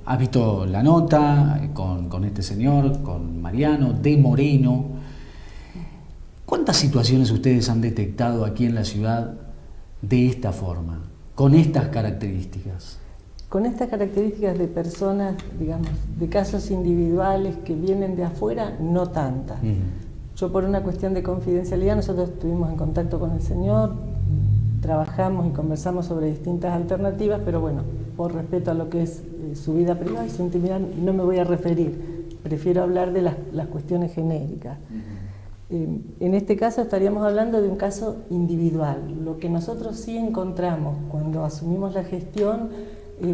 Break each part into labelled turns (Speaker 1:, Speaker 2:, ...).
Speaker 1: ¿Has visto la nota con este señor, con Mariano de Moreno? ¿Cuántas situaciones ustedes han detectado aquí en la ciudad de esta forma, con estas características?
Speaker 2: Con estas características de personas, digamos, de casos individuales que vienen de afuera, no tantas. Yo, por una cuestión de confidencialidad, nosotros estuvimos en contacto con el señor, trabajamos y conversamos sobre distintas alternativas, pero bueno, por respeto a lo que es su vida privada y su intimidad, no me voy a referir. Prefiero hablar de las cuestiones genéricas. En este caso estaríamos hablando de un caso individual. Lo que nosotros sí encontramos cuando asumimos la gestión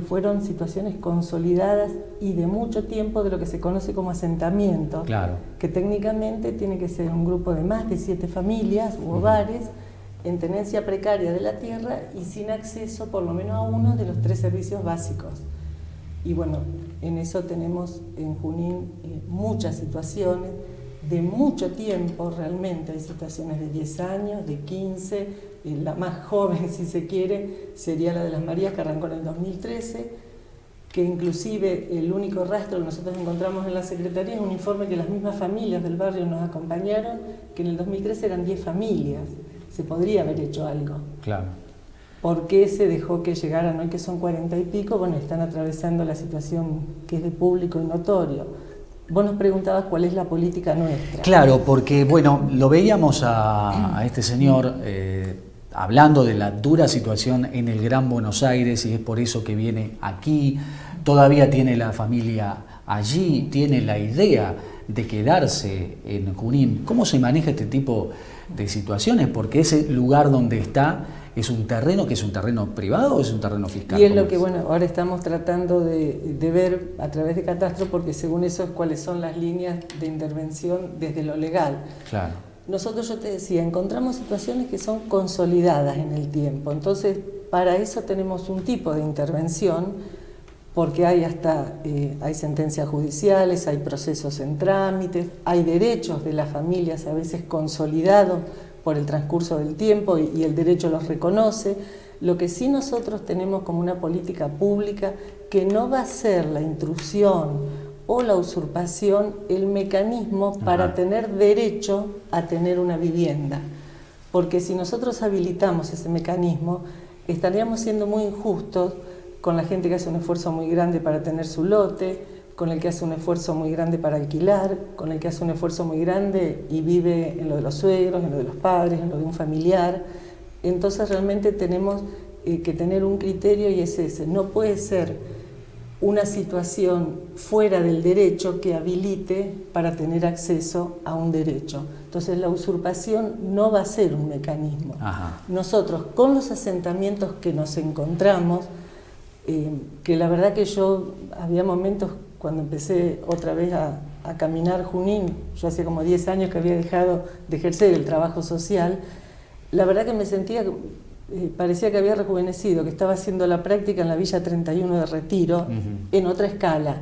Speaker 2: fueron situaciones consolidadas y de mucho tiempo de lo que se conoce como asentamiento,
Speaker 1: claro,
Speaker 2: que técnicamente tiene que ser un grupo de más de 7 familias u hogares en tenencia precaria de la tierra y sin acceso por lo menos a uno de los 3 servicios básicos. Y bueno, en eso tenemos en Junín muchas situaciones de mucho tiempo realmente. Hay situaciones de 10 años, de 15, la más joven, si se quiere, sería la de las Marías, que arrancó en el 2013, que inclusive el único rastro que nosotros encontramos en la Secretaría es un informe que las mismas familias del barrio nos acompañaron, que en el 2013 eran 10 familias. Se podría haber hecho algo.
Speaker 1: Claro.
Speaker 2: ¿Por qué se dejó que llegaran hoy, que son 40 y pico? Bueno, están atravesando la situación que es de público y notorio. Vos nos preguntabas cuál es la política nuestra.
Speaker 1: Claro, porque bueno, lo veíamos a este señor hablando de la dura situación en el Gran Buenos Aires, y es por eso que viene aquí. Todavía tiene la familia allí, tiene la idea de quedarse en Junín. ¿Cómo se maneja este tipo de situaciones? Porque ese lugar donde está es un terreno que es un terreno privado o es un terreno fiscal.
Speaker 2: Y es lo que, bueno, ahora estamos tratando de ver a través de Catastro, porque según eso es cuáles son las líneas de intervención desde lo legal.
Speaker 1: Claro.
Speaker 2: Nosotros, yo te decía, encontramos situaciones que son consolidadas en el tiempo. Entonces, para eso tenemos un tipo de intervención, porque hay hay sentencias judiciales, hay procesos en trámites, hay derechos de las familias a veces consolidados por el transcurso del tiempo y el derecho los reconoce. Lo que sí nosotros tenemos como una política pública, que no va a ser la intrusión o la usurpación el mecanismo para tener derecho a tener una vivienda. Porque si nosotros habilitamos ese mecanismo, estaríamos siendo muy injustos con la gente que hace un esfuerzo muy grande para tener su lote, con el que hace un esfuerzo muy grande para alquilar, con el que hace un esfuerzo muy grande y vive en lo de los suegros, en lo de los padres, en lo de un familiar. Entonces realmente tenemos que tener un criterio, y es ese. No puede ser una situación fuera del derecho que habilite para tener acceso a un derecho. Entonces la usurpación no va a ser un mecanismo. Nosotros, con los asentamientos que nos encontramos, que la verdad que yo había momentos cuando empecé otra vez a caminar Junín, yo hacía como 10 años que había dejado de ejercer el trabajo social, la verdad que me sentía, parecía que había rejuvenecido, que estaba haciendo la práctica en la Villa 31 de Retiro, en otra escala,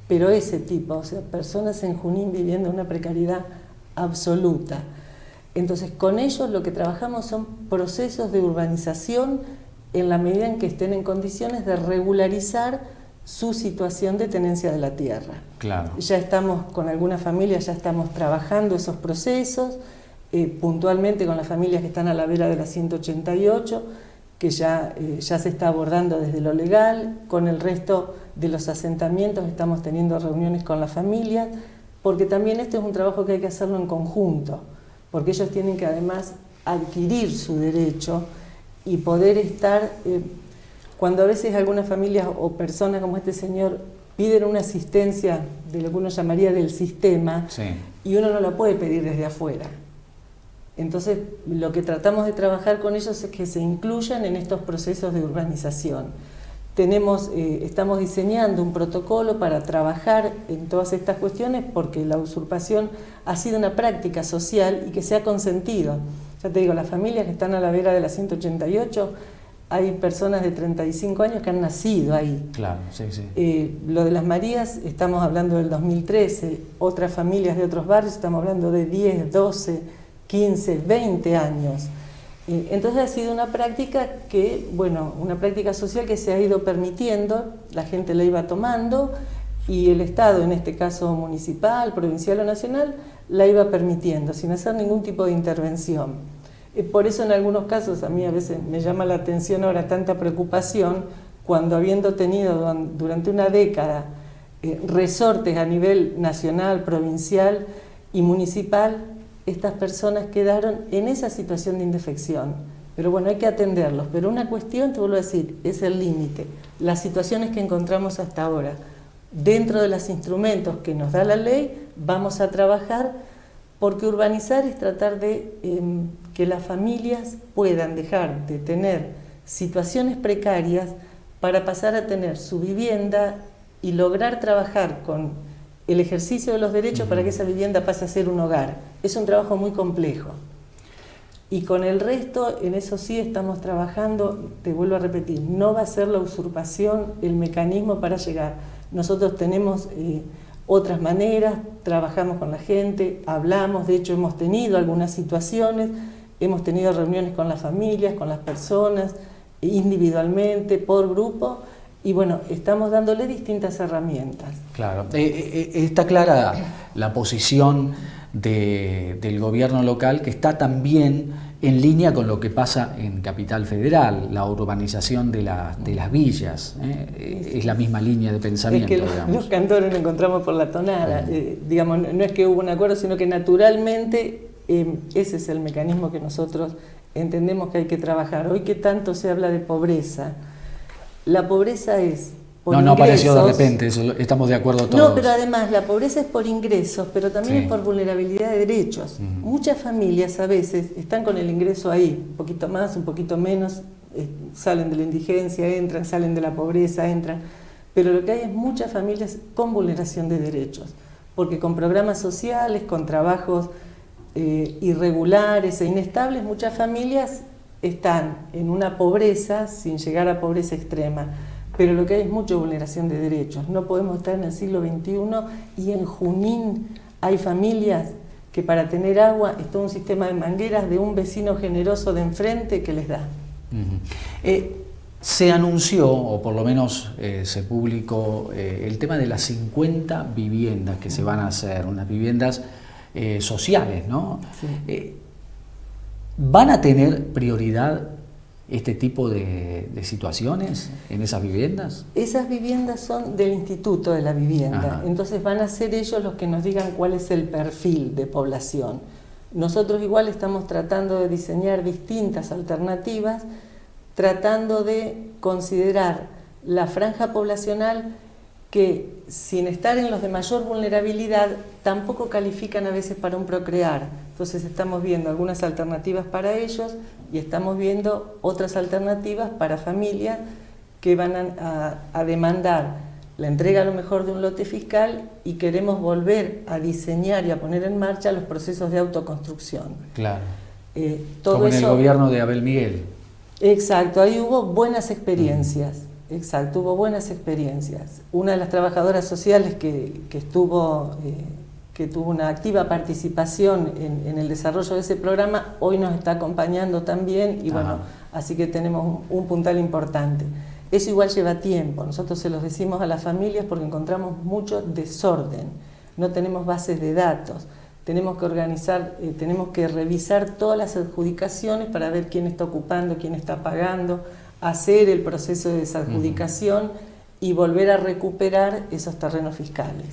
Speaker 2: pero ese tipo, o sea, personas en Junín viviendo una precariedad absoluta. Entonces, con ellos lo que trabajamos son procesos de urbanización en la medida en que estén en condiciones de regularizar su situación de tenencia de la tierra.
Speaker 1: Claro.
Speaker 2: Ya estamos con algunas familias, ya estamos trabajando esos procesos, puntualmente con las familias que están a la vera de la 188, que ya se está abordando desde lo legal. Con el resto de los asentamientos estamos teniendo reuniones con las familias, porque también este es un trabajo que hay que hacerlo en conjunto, porque ellos tienen que además adquirir su derecho y poder estar, cuando a veces algunas familias o personas como este señor piden una asistencia de lo que uno llamaría del sistema,
Speaker 1: sí,
Speaker 2: y uno no la puede pedir desde afuera. Entonces, lo que tratamos de trabajar con ellos es que se incluyan en estos procesos de urbanización. Estamos diseñando un protocolo para trabajar en todas estas cuestiones, porque la usurpación ha sido una práctica social y que se ha consentido. Ya te digo, las familias que están a la vera de la 188, hay personas de 35 años que han nacido ahí.
Speaker 1: Claro, sí, sí.
Speaker 2: Lo de las Marías, estamos hablando del 2013, otras familias de otros barrios, estamos hablando de 10, 12, 15, 20 años. Entonces ha sido una práctica que, bueno, una práctica social que se ha ido permitiendo, la gente la iba tomando y el Estado, en este caso municipal, provincial o nacional, la iba permitiendo sin hacer ningún tipo de intervención. Por eso en algunos casos a mí a veces me llama la atención ahora tanta preocupación cuando habiendo tenido durante una década resortes a nivel nacional, provincial y municipal, estas personas quedaron en esa situación de indefección. Pero bueno, hay que atenderlos. Pero una cuestión, te vuelvo a decir, es el límite. Las situaciones que encontramos hasta ahora, dentro de los instrumentos que nos da la ley, vamos a trabajar porque urbanizar es tratar de que las familias puedan dejar de tener situaciones precarias para pasar a tener su vivienda y lograr trabajar con el ejercicio de los derechos para que esa vivienda pase a ser un hogar. Es un trabajo muy complejo. Y con el resto, en eso sí estamos trabajando, te vuelvo a repetir, no va a ser la usurpación el mecanismo para llegar. Nosotros tenemos otras maneras, trabajamos con la gente, hablamos, de hecho hemos tenido algunas situaciones, hemos tenido reuniones con las familias, con las personas, individualmente, por grupo, y bueno, estamos dándole distintas herramientas.
Speaker 1: Claro, está clara la posición del gobierno local, que está también en línea con lo que pasa en Capital Federal, la urbanización de las villas, es la misma línea de pensamiento.
Speaker 2: Es que los cantores nos encontramos por la tonada, digamos, no es que hubo un acuerdo, sino que naturalmente ese es el mecanismo que nosotros entendemos que hay que trabajar. Hoy que tanto se habla de pobreza, la pobreza es por ingresos.
Speaker 1: No apareció de repente, eso, estamos de acuerdo todos.
Speaker 2: No, pero además la pobreza es por ingresos, pero también es por vulnerabilidad de derechos. Muchas familias a veces están con el ingreso ahí, un poquito más, un poquito menos, salen de la indigencia, entran, salen de la pobreza, entran. Pero lo que hay es muchas familias con vulneración de derechos, porque con programas sociales, con trabajos irregulares e inestables, muchas familias están en una pobreza sin llegar a pobreza extrema, pero lo que hay es mucha vulneración de derechos. No podemos estar en el siglo XXI y en Junín hay familias que para tener agua es todo un sistema de mangueras de un vecino generoso de enfrente que les da.
Speaker 1: Se anunció, o por lo menos se publicó, el tema de las 50 viviendas que se van a hacer, unas viviendas sociales, ¿no? Sí. ¿Van a tener prioridad este tipo de situaciones en esas viviendas?
Speaker 2: Esas viviendas son del Instituto de la Vivienda. Ajá. Entonces van a ser ellos los que nos digan cuál es el perfil de población. Nosotros igual estamos tratando de diseñar distintas alternativas, tratando de considerar la franja poblacional que, sin estar en los de mayor vulnerabilidad, tampoco califican a veces para un procrear. Entonces estamos viendo algunas alternativas para ellos y estamos viendo otras alternativas para familias que van a demandar la entrega a lo mejor de un lote fiscal y queremos volver a diseñar y a poner en marcha los procesos de autoconstrucción.
Speaker 1: Claro.
Speaker 2: Todo
Speaker 1: como en
Speaker 2: eso,
Speaker 1: el gobierno de Abel Miguel.
Speaker 2: Exacto, ahí hubo buenas experiencias. Exacto, hubo buenas experiencias. Una de las trabajadoras sociales que tuvo una activa participación en el desarrollo de ese programa, hoy nos está acompañando también y bueno, así que tenemos un puntal importante. Eso igual lleva tiempo, nosotros se los decimos a las familias porque encontramos mucho desorden, no tenemos bases de datos, tenemos que organizar, tenemos que revisar todas las adjudicaciones para ver quién está ocupando, quién está pagando, hacer el proceso de desadjudicación y volver a recuperar esos terrenos fiscales.